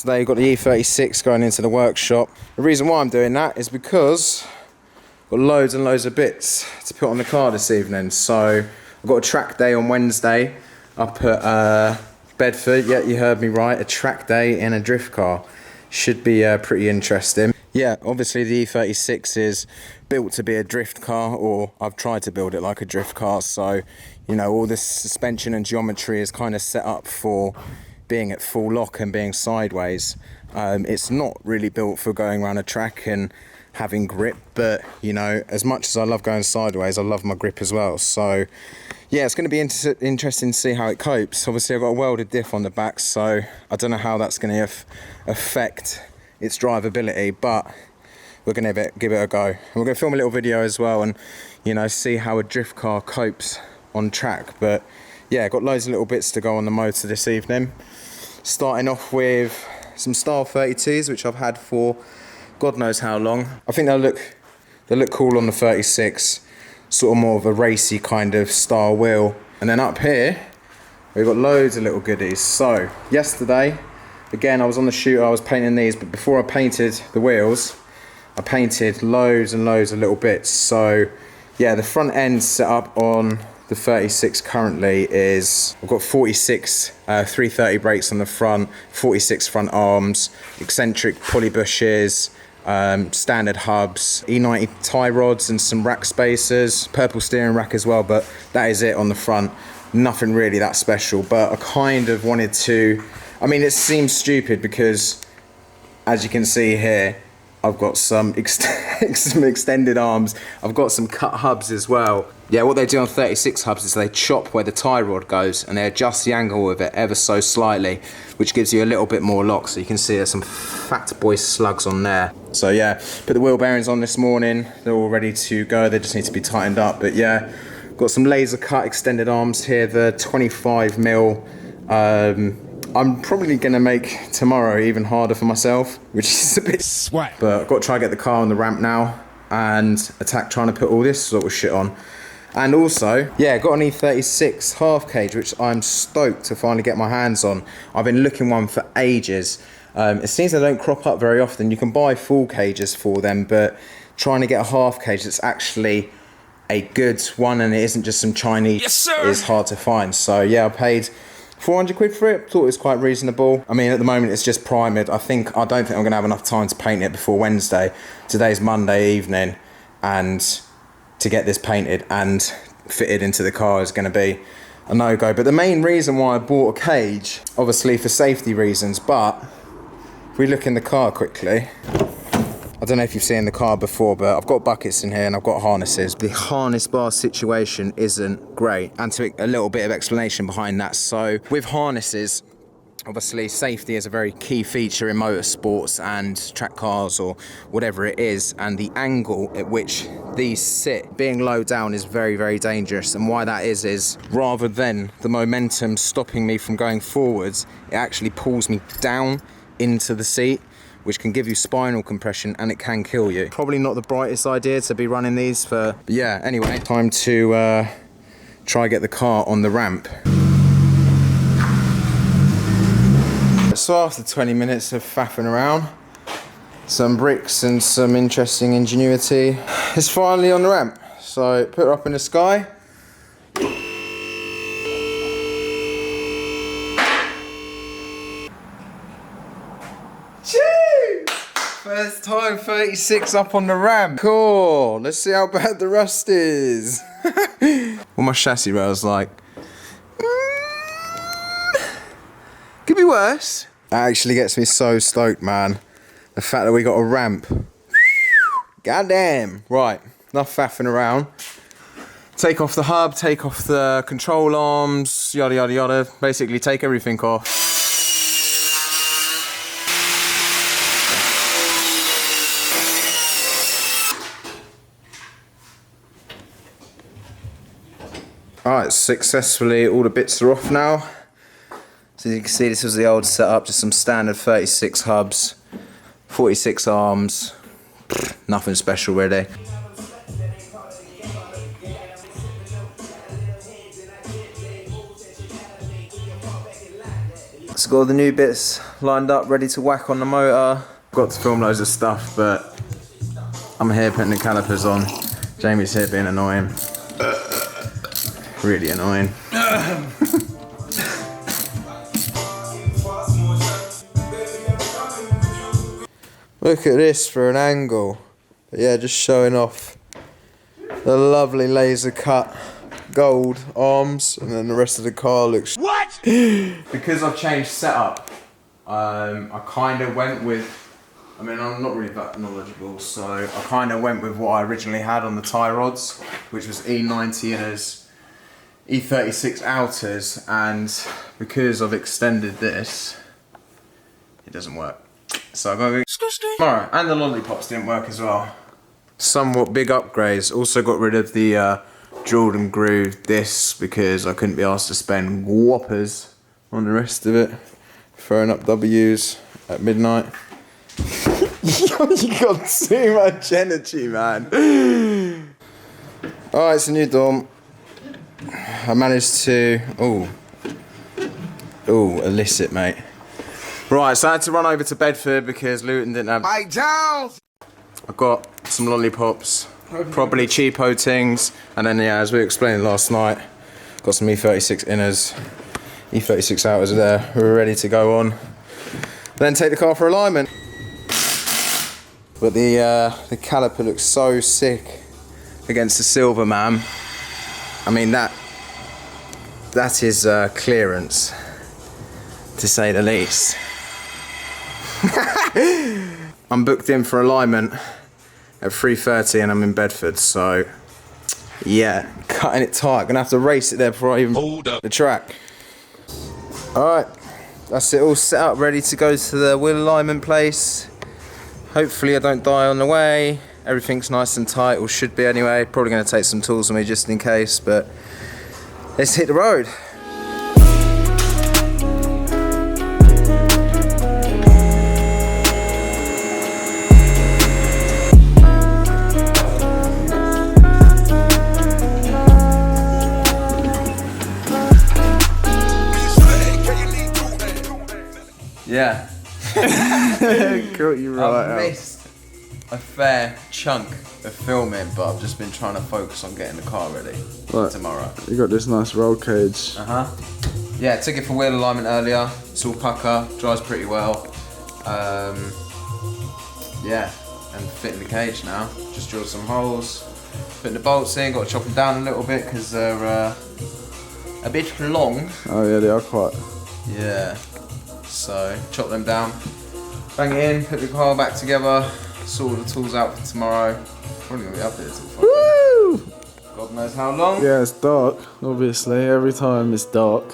Today you've got the E36 going into the workshop. The reason why I'm doing that is because I've got loads and loads of bits to put on the car this evening. So I've got a track day on Wednesday up at Bedford. Yeah, you heard me right, a track day in a drift car. Should be pretty interesting. Yeah, obviously the E36 is built to be a drift car, or I've tried to build it like a drift car, so you know, all this suspension and geometry is kind of set up for being at full lock and being sideways. It's not really built for going around a track and having grip, but you know, as much as I love going sideways, I love my grip as well. So yeah, it's going to be interesting to see how it copes. Obviously I've got a welded diff on the back, so I don't know how that's going to affect its drivability, but we're going to give it a go. And we're going to film a little video as well and, you know, see how a drift car copes on track. But yeah, got loads of little bits to go on the motor this evening. Starting off with some Style 32s, which I've had for God knows how long. I think they'll look cool on the 36, sort of more of a racy kind of style wheel. And then up here, we've got loads of little goodies. So yesterday, again, I was on the shooter, I was painting these, but before I painted the wheels, I painted loads and loads of little bits. So yeah, the front end set up on the 36 currently is, I've got 46 330 brakes on the front, 46 front arms, eccentric pulley bushes, standard hubs, E90 tie rods and some rack spacers, purple steering rack as well, but that is it on the front. Nothing really that special, but I kind of wanted to, I mean, it seems stupid because, as you can see here, I've got some extended arms. I've got some cut hubs as well. Yeah, what they do on 36 hubs is they chop where the tie rod goes and they adjust the angle of it ever so slightly, which gives you a little bit more lock. So you can see there's some fat boy slugs on there. So yeah, put the wheel bearings on this morning. They're all ready to go. They just need to be tightened up. But yeah, got some laser cut extended arms here. The 25mm. I'm probably going to make tomorrow even harder for myself, which is a bit swag. But I've got to try and get the car on the ramp now and attack trying to put all this sort of shit on. And also, yeah, got an E36 half cage, which I'm stoked to finally get my hands on. I've been looking one for ages. It seems they don't crop up very often. You can buy full cages for them, but trying to get a half cage that's actually a good one and it isn't just some Chinese is hard to find. So yeah, I paid 400 quid for it. Thought it was quite reasonable. I mean, at the moment it's just primered. I don't think I'm going to have enough time to paint it before Wednesday. Today's Monday evening, and to get this painted and fitted into the car is going to be a no-go. But the main reason why I bought a cage, obviously for safety reasons, but if we look in the car quickly, I don't know if you've seen the car before, but I've got buckets in here and I've got harnesses. The harness bar situation isn't great, and to a little bit of explanation behind that. So with harnesses, obviously safety is a very key feature in motorsports and track cars or whatever it is, and the angle at which these sit, being low down, is very, very dangerous. And why that is rather than the momentum stopping me from going forwards, it actually pulls me down into the seat, which can give you spinal compression and it can kill you. Probably not the brightest idea to be running these for, but yeah, anyway, time to try get the car on the ramp. So after 20 minutes of faffing around, some bricks and some interesting ingenuity, it's finally on the ramp. So put her up in the sky. First time 36 up on the ramp. Cool. Let's see how bad the rust is. What my chassis rail's like. Could be worse. That actually gets me so stoked, man. The fact that we got a ramp. Goddamn. Right. Enough faffing around. Take off the hub, take off the control arms, yada yada yada. Basically take everything off. Alright, successfully all the bits are off now. So you can see this was the old setup, just some standard 36 hubs, 46 arms, nothing special really. So got all the new bits lined up, ready to whack on the motor. Got to film loads of stuff, but I'm here putting the calipers on. Jamie's here being annoying. Really annoying. Look at this for an angle. But yeah, just showing off the lovely laser cut gold arms, and then the rest of the car looks what? Because I've changed setup, I kind of went with, I mean, I'm not really that knowledgeable, so I kind of went with what I originally had on the tie rods, which was E90 inners, E36 outers, and because I've extended this, it doesn't work. So I've got to go tomorrow, and the lollipops didn't work as well. Somewhat big upgrades. Also got rid of the Jordan groove discs because I couldn't be asked to spend whoppers on the rest of it. Throwing up W's at midnight. You got too much energy, man. Alright, it's a new dorm. I managed to... Ooh, illicit, mate. Right, so I had to run over to Bedford because Luton didn't have... My Jones! I got some lollipops, probably cheapo things, and then yeah, as we explained last night, got some E36 inners, E36 outers are there, we're ready to go on. Then take the car for alignment. But the caliper looks so sick against the silver, man. I mean that is clearance, to say the least. I'm booked in for alignment at 3:30 and I'm in Bedford, so yeah, cutting it tight. Gonna have to race it there before I even hold up the track. Alright, that's it all set up, ready to go to the wheel alignment place. Hopefully I don't die on the way. Everything's nice and tight, or should be anyway. Probably gonna take some tools with me just in case, but let's hit the road. Yeah. Got you right. I've missed a fair chunk of filming, but I've just been trying to focus on getting the car ready for tomorrow. You got this nice roll cage. Yeah, took it for wheel alignment earlier. It's all pucker, drives pretty well. Yeah, and fitting the cage now. Just drilled some holes, putting the bolts in. Got to chop them down a little bit because they're a bit long. Oh yeah, they are quite. Yeah. So chop them down, bang it in, put the car back together, sort all the tools out for tomorrow. Probably gonna be up there till 5. Woo! God knows how long. Yeah, it's dark. Obviously, every time it's dark.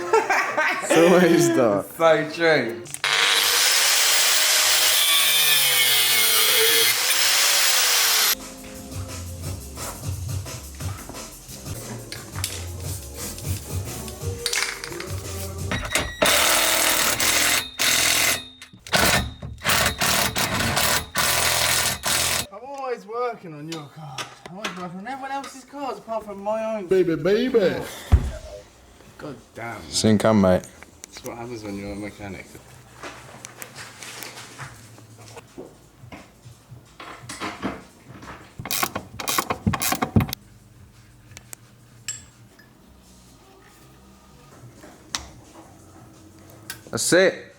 It's always dark. So true. Working on your car. I'm always working on everyone else's cars apart from my own. Baby. God damn. Man. Soon come, mate. That's what happens when you're a mechanic. That's it.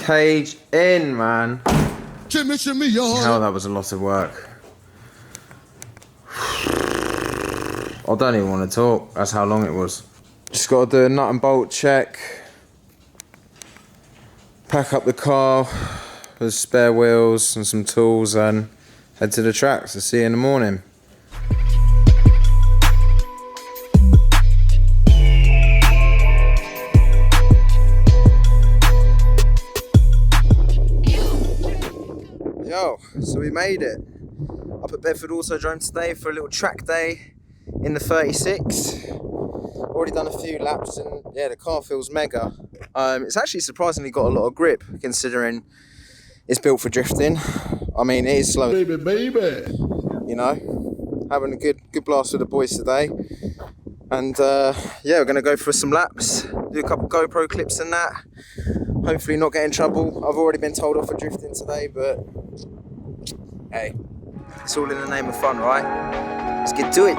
Cage in, man. Shimmy, y'all. Hell, that was a lot of work. I don't even want to talk. That's how long it was. Just got to do a nut and bolt check. Pack up the car with spare wheels and some tools and head to the tracks to see you in the morning. Yo, so we made it. Up at Bedford Autodrome today for a little track day in the 36. Already done a few laps and yeah, the car feels mega. It's actually surprisingly got a lot of grip considering it's built for drifting. I mean, it is slow. Baby. You know, having a good blast with the boys today. And yeah, we're gonna go for some laps, do a couple GoPro clips and that. Hopefully not get in trouble. I've already been told off for drifting today, but hey, it's all in the name of fun, right? Let's get to it.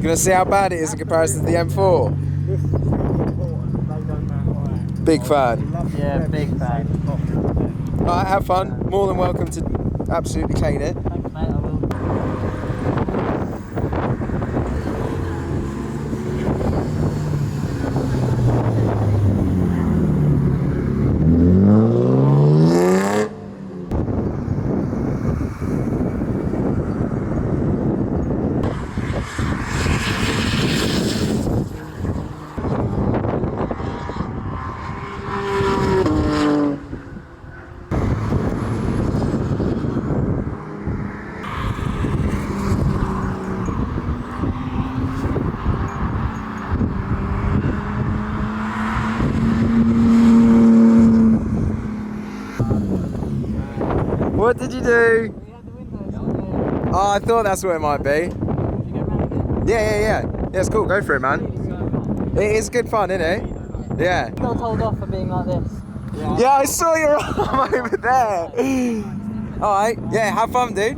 Gonna see how bad it is in comparison to the M4. Big fan. Yeah, big fan. Alright, have fun. More than welcome to absolutely clean it. Thanks, mate. I will. What did you do? Oh, I thought that's what it might be. Yeah, it's cool. Go for it, man. It is good fun, isn't it? Yeah. You got told off for being like this. Yeah, I saw your arm over there. Alright, yeah, have fun, dude.